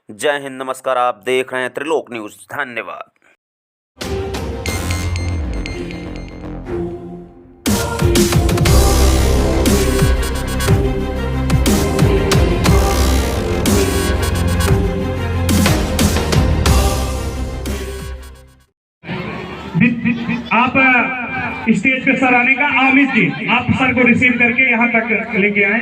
जय हिंद, नमस्कार। आप देख रहे हैं त्रिलोक न्यूज़। धन्यवाद। आप स्टेज पे सर आने का, आमिर जी आप सर को रिसीव करके यहाँ तक लेके आए।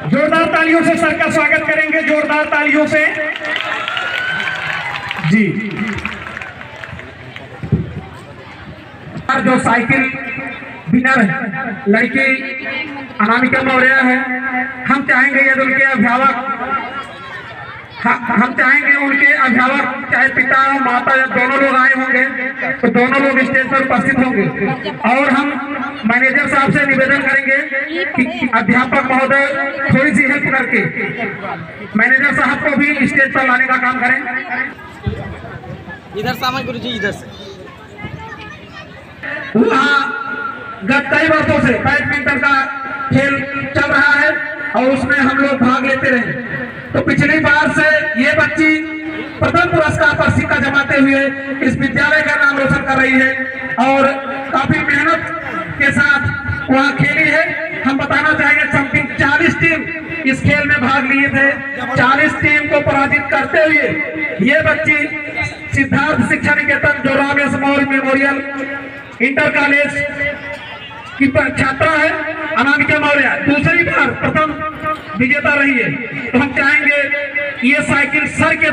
जोरदार तालियों से सर का स्वागत करेंगे, जोरदार तालियों से जी। जो साइकिल विनर लड़की अनामिका मौर्य है, हम चाहेंगे यदि उनके अभिभावक चाहे पिता और माता या दोनों लोग आए होंगे तो दोनों लोग स्टेज पर उपस्थित होंगे। और हम मैनेजर साहब से निवेदन करेंगे कि अध्यापक महोदय थोड़ी सी हेल्प करके मैनेजर साहब को भी स्टेज पर लाने का काम करें। इधर सामान गुरु जी, इधर से। गत कई वर्षों से बैडमिंटन का खेल चल रहा है और उसमें हम लोग भाग लेते रहे। तो पिछली बार से ये बच्ची प्रथम पुरस्कार पर सिक्का जमाते हुए इस विद्यालय का नाम रोशन कर रही है और काफी मेहनत के साथ वहाँ खेली है। हम बताना चाहेंगे समथिंग 40 टीम इस खेल में भाग लिए थे। 40 टीम को पराजित करते हुए ये बच्ची सिद्धार्थ शिक्षा निकेतन जो राम यश मौर्य मेमोरियल इंटर कॉलेज की छात्रा है, अनामिका मौर्य दूसरी बार प्रथम विजेता रही है। तो हम चाहेंगे ये साइकिल सर के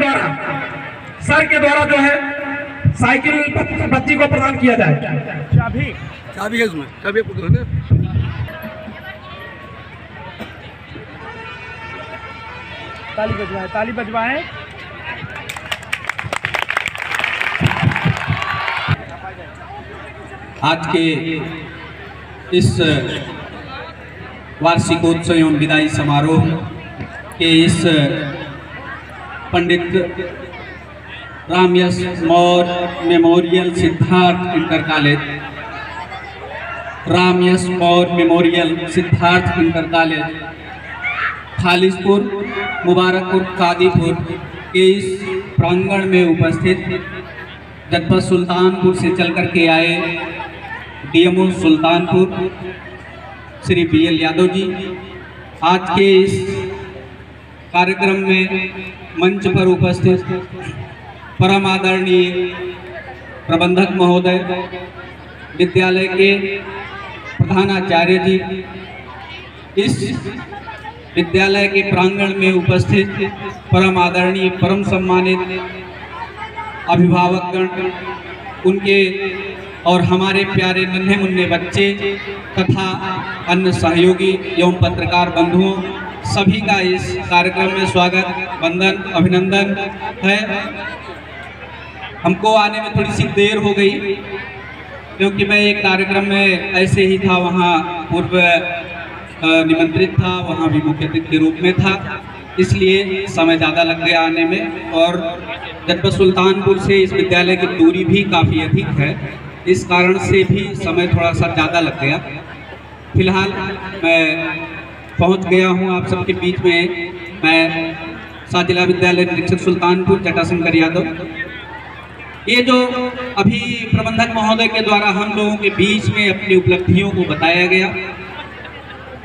द्वारा जो है साइकिल बच्ची को प्रदान किया जाए। चाबी है उसमें, चाबी है ना। ताली बजवाएं। आज के इस वार्षिकोत्सव एवं विदाई समारोह के इस पंडित राम यश Maurya memorial Siddharth inter college, Ram यश Maurya memorial Siddharth inter college Khalispur Mubarakpur Kadipur के इस प्रांगण में उपस्थित जनपद सुल्तानपुर से चलकर के आए डीएमओ सुल्तानपुर श्री BL यादव जी, आज के इस कार्यक्रम में मंच पर उपस्थित परम आदरणीय प्रबंधक महोदय, विद्यालय के प्रधानाचार्य जी, इस विद्यालय के प्रांगण में उपस्थित परम आदरणीय परम सम्मानित अभिभावकगण, उनके और हमारे प्यारे नन्हे मुन्ने बच्चे तथा अन्य सहयोगी एवं पत्रकार बंधुओं, सभी का इस कार्यक्रम में स्वागत, वंदन, अभिनंदन है। हमको आने में थोड़ी सी देर हो गई क्योंकि मैं एक कार्यक्रम में ऐसे ही था, वहाँ पूर्व निमंत्रित था, वहाँ भी मुख्य अतिथि के रूप में था, इसलिए समय ज़्यादा लग गया आने में। और जनपद सुल्तानपुर से इस विद्यालय की दूरी भी काफ़ी अधिक है, इस कारण से भी समय थोड़ा सा ज़्यादा लग गया। फिलहाल मैं पहुंच गया हूं आप सबके बीच में। मैं साजिला विद्यालय निरीक्षक सुल्तानपुर जटाशंकर यादव। ये जो अभी प्रबंधक महोदय के द्वारा हम लोगों के बीच में अपनी उपलब्धियों को बताया गया,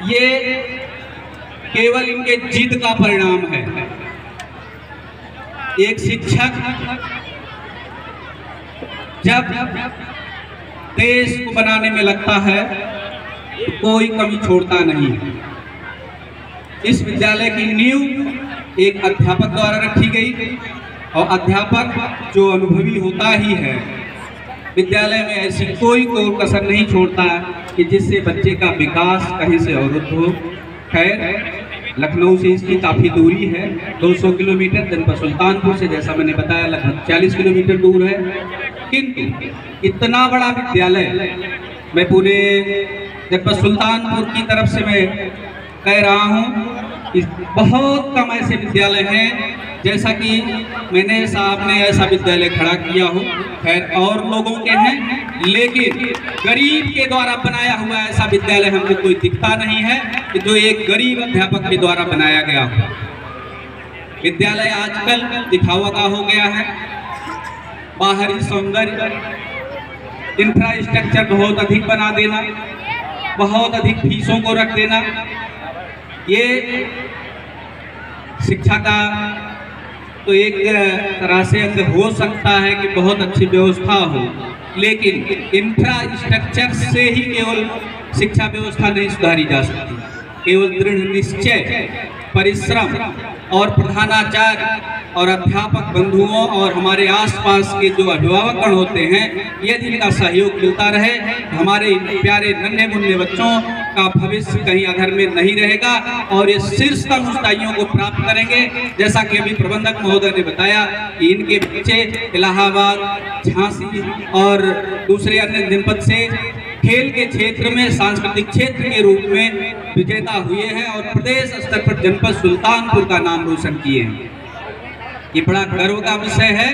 ये केवल इनके जिद का परिणाम है। एक शिक्षक जब देश को बनाने में लगता है तो कोई कमी छोड़ता नहीं। इस विद्यालय की नींव एक अध्यापक द्वारा रखी गई और अध्यापक जो अनुभवी होता ही है, विद्यालय में ऐसी कोई कसर नहीं छोड़ता कि जिससे बच्चे का विकास कहीं से अवरुद्ध हो। खैर, लखनऊ से इसकी काफ़ी दूरी है, 200 किलोमीटर, जनपद सुल्तानपुर से जैसा मैंने बताया लगभग 40 किलोमीटर दूर है। किंतु इतना बड़ा विद्यालय मैं पूरे जनपद सुल्तानपुर की तरफ से मैं कह रहा हूँ बहुत कम ऐसे विद्यालय हैं, जैसा कि मैंने साहब ने ऐसा विद्यालय खड़ा किया हो, खैर और लोगों के हैं, लेकिन गरीब के द्वारा बनाया हुआ ऐसा विद्यालय हमको कोई दिखता नहीं है कि जो एक गरीब अध्यापक के द्वारा बनाया गया हो। विद्यालय आजकल दिखावा का हो गया है, बाहरी सौंदर्य, इंफ्रास्ट्रक्चर बहुत अधिक बना देना, बहुत अधिक फीसों को रख देना, ये शिक्षा का तो एक तरह से अंग हो सकता है कि बहुत अच्छी व्यवस्था हो, लेकिन इंफ्रास्ट्रक्चर से ही केवल शिक्षा व्यवस्था नहीं सुधारी जा सकती। केवल दृढ़ निश्चय, परिश्रम और प्रधानाचार्य और अध्यापक बंधुओं और हमारे आसपास के जो अभिभावकगण होते हैं, यदि इनका सहयोग मिलता रहे, हमारे प्यारे नन्हे मुन्ने बच्चों का भविष्य कहीं अधर में नहीं रहेगा और ये शीर्षतम ऊंचाइयों को प्राप्त करेंगे। जैसा कि अभी प्रबंधक महोदय ने बताया कि इनके बच्चे इलाहाबाद, झांसी और दूसरे अन्य जनपद से खेल के क्षेत्र में, सांस्कृतिक क्षेत्र के रूप में विजेता हुए हैं और प्रदेश स्तर पर जनपद सुल्तानपुर का नाम रोशन किए हैं। ये बड़ा गर्व का विषय है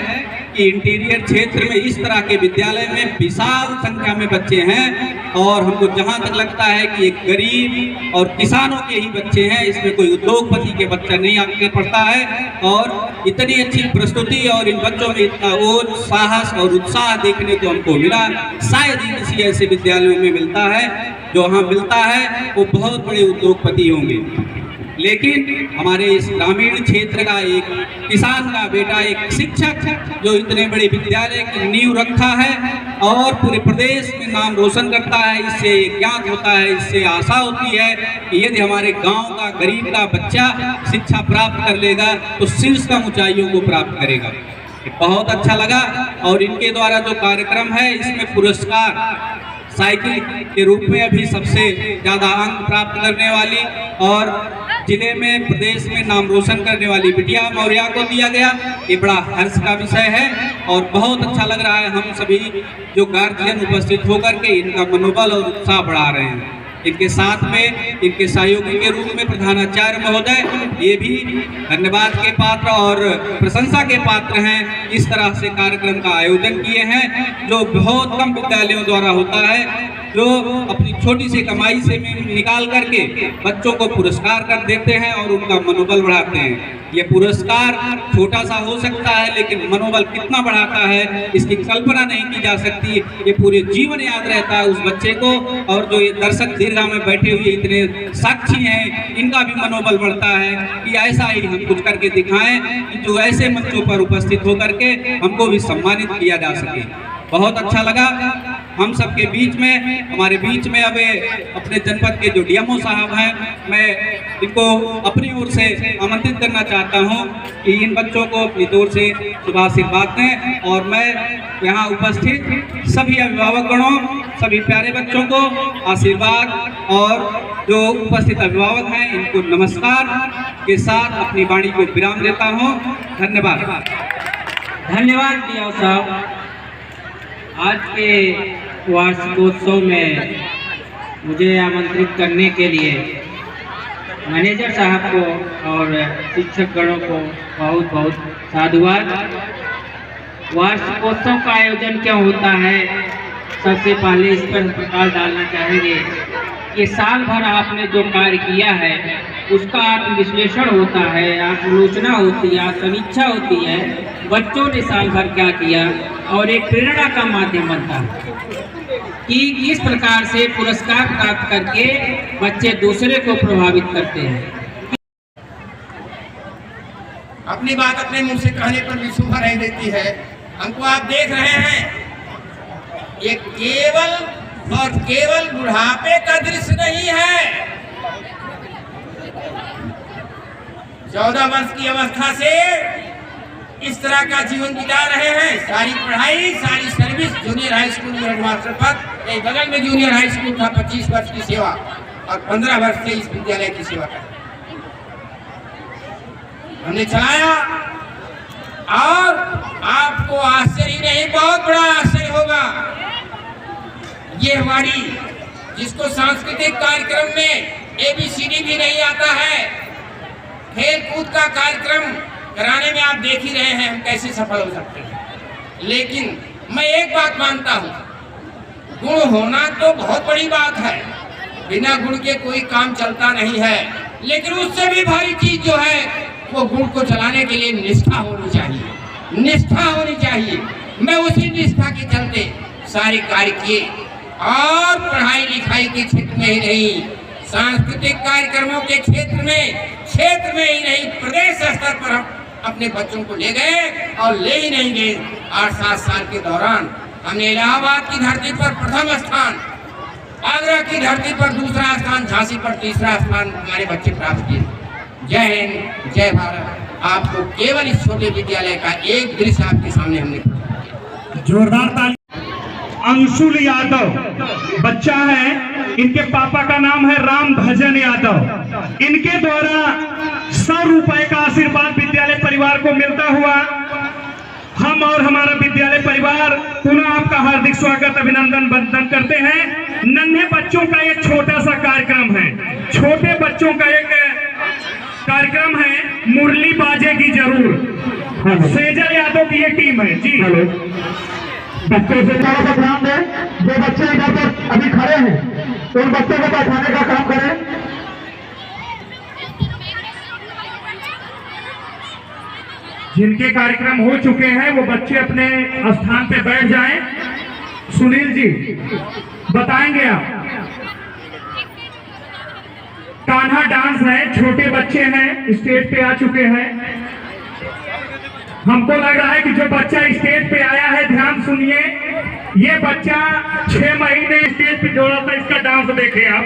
कि इंटीरियर क्षेत्र में इस तरह के विद्यालय में विशाल संख्या में बच्चे हैं और हमको जहां तक लगता है कि एक गरीब और किसानों के ही बच्चे हैं, इसमें कोई उद्योगपति के बच्चा नहीं आगे पढ़ता है। और इतनी अच्छी प्रस्तुति और इन बच्चों में इतना और साहस और उत्साह देखने को हमको मिला, शायद ही किसी ऐसे विद्यालयों में मिलता है। जो वहाँ मिलता है वो बहुत बड़े उद्योगपति होंगे, लेकिन हमारे इस ग्रामीण क्षेत्र का एक किसान का बेटा, एक शिक्षक जो इतने बड़े विद्यालय की नींव रखा है और पूरे प्रदेश में नाम रोशन करता है, इससे ज्ञात होता है, इससे आशा होती है कि यदि हमारे गांव का गरीब का बच्चा शिक्षा प्राप्त कर लेगा तो शीर्षतम ऊंचाइयों को प्राप्त करेगा। बहुत अच्छा लगा। और इनके द्वारा जो कार्यक्रम है, इसमें पुरस्कार साइकिल के रूप में अभी सबसे ज़्यादा अंक प्राप्त करने वाली और जिले में, प्रदेश में नाम रोशन करने वाली बिटिया मौर्या को दिया गया। ये बड़ा हर्ष का विषय है और बहुत अच्छा लग रहा है। हम सभी जो गार्जियन उपस्थित होकर के इनका मनोबल और उत्साह बढ़ा रहे हैं। इनके साथ में इनके सहयोगी के रूप में प्रधानाचार्य महोदय, ये भी धन्यवाद के पात्र और प्रशंसा के पात्र हैं। इस तरह से कार्यक्रम का आयोजन किए हैं जो बहुत कम विद्यालयों द्वारा होता है, जो अपनी छोटी सी कमाई से निकाल करके बच्चों को पुरस्कार कर देते हैं और उनका मनोबल बढ़ाते हैं। ये पुरस्कार छोटा सा हो सकता है, लेकिन मनोबल कितना बढ़ाता है इसकी कल्पना नहीं की जा सकती। ये पूरे जीवन याद रहता है उस बच्चे को। और जो ये दर्शक दीर्घा में बैठे हुए इतने साक्षी हैं, इनका भी मनोबल बढ़ता है कि ऐसा ही हम कुछ करके दिखाएं कि जो ऐसे मंचों पर उपस्थित होकर के हमको भी सम्मानित किया जा सके। बहुत अच्छा लगा। हम सबके बीच में, हमारे बीच में अब अपने जनपद के जो डीएमओ साहब हैं, मैं इनको अपनी ओर से आमंत्रित करना चाहता हूं कि इन बच्चों को अपनी ओर से शुभाशीर्वाद दें। और मैं यहाँ उपस्थित सभी अभिभावकगणों, सभी प्यारे बच्चों को आशीर्वाद और जो उपस्थित अभिभावक हैं इनको नमस्कार के साथ अपनी वाणी को विराम देता हूँ। धन्यवाद। धन्यवाद डीएमओ साहब। आज के वार्षिकोत्सव में मुझे आमंत्रित करने के लिए मैनेजर साहब को और शिक्षक गणों को बहुत बहुत साधुवाद। वार्षिकोत्सव का आयोजन क्यों होता है, सबसे पहले इस पर प्रकाश डालना चाहेंगे कि साल भर आपने जो कार्य किया है उसका आत्मविश्लेषण होता है, आत्मलोचना होती है, समीक्षा होती है, बच्चों ने साल भर क्या किया और एक प्रेरणा का माध्यम बनता है कि किस प्रकार से पुरस्कार प्राप्त करके बच्चे दूसरे को प्रभावित करते हैं। अपनी बात अपने मुंह से कहने पर भी शोभा नहीं देती है। हमको आप देख रहे हैं, ये केवल और केवल बुढ़ापे का दृश्य नहीं है। 14 वर्ष की अवस्था से इस तरह का जीवन बिता रहे हैं। सारी पढ़ाई, सारी सर्विस, जूनियर हाई स्कूल में हेडमास्टर पद, बगल में जूनियर हाई स्कूल था, 25 वर्ष की सेवा और 15 वर्ष से इस विद्यालय की सेवा कर हमने चलाया। और आपको आश्चर्य नहीं, बहुत बड़ा आश्चर्य होगा। ये हमारी जिसको सांस्कृतिक कार्यक्रम में ABCD भी नहीं आता है, खेल कूद का कार्यक्रम कराने में आप देख ही रहे हैं हम कैसे सफल हो सकते हैं। लेकिन मैं एक बात मानता हूँ, गुण होना तो बहुत बड़ी बात है, बिना गुण के कोई काम चलता नहीं है। लेकिन उससे भी भारी चीज जो है वो गुण को चलाने के लिए निष्ठा होनी चाहिए, निष्ठा होनी चाहिए। मैं उसी निष्ठा के चलते सारे कार्य किए और पढ़ाई लिखाई के क्षेत्र में ही नहीं, सांस्कृतिक कार्यक्रमों के क्षेत्र में ही नहीं, प्रदेश स्तर पर हम अपने बच्चों को ले गए और ले ही नहीं गए। 8-7 साल के दौरान हमने इलाहाबाद की धरती पर प्रथम स्थान, आगरा की धरती पर दूसरा स्थान, झांसी पर तीसरा स्थान हमारे बच्चे प्राप्त किए। जय हिंद, जय भारत। आपको केवल इस छोटे विद्यालय का एक दृश्य आपके सामने हमने जोरदार ताली। अंशुल यादव बच्चा है, इनके पापा का नाम है राम भजन यादव। इनके द्वारा 100 रुपए का आशीर्वाद विद्यालय परिवार को मिलता हुआ हम और हमारा विद्यालय परिवार पुनः आपका हार्दिक स्वागत, अभिनंदन, वंदन करते हैं। नन्हे बच्चों का एक छोटा सा कार्यक्रम है, छोटे बच्चों का एक कार्यक्रम है, मुरली बाजेगी जरूर। सेजल यादव की ये टीम है जी। बच्चों से थोड़ा सा ध्यान दें, जो बच्चे इधर पर अभी खड़े हैं तो उन बच्चों को बैठाने का काम करें। जिनके कार्यक्रम हो चुके हैं वो बच्चे अपने स्थान पे बैठ जाएं। सुनील जी बताएंगे आप। कान्हा डांस है, छोटे बच्चे हैं, स्टेज पे आ चुके हैं। हमको लग रहा है कि जो बच्चा स्टेज पे आया है, ध्यान सुनिए, ये बच्चा 6 महीने स्टेज पे जोड़ा था, इसका डांस देखे आप।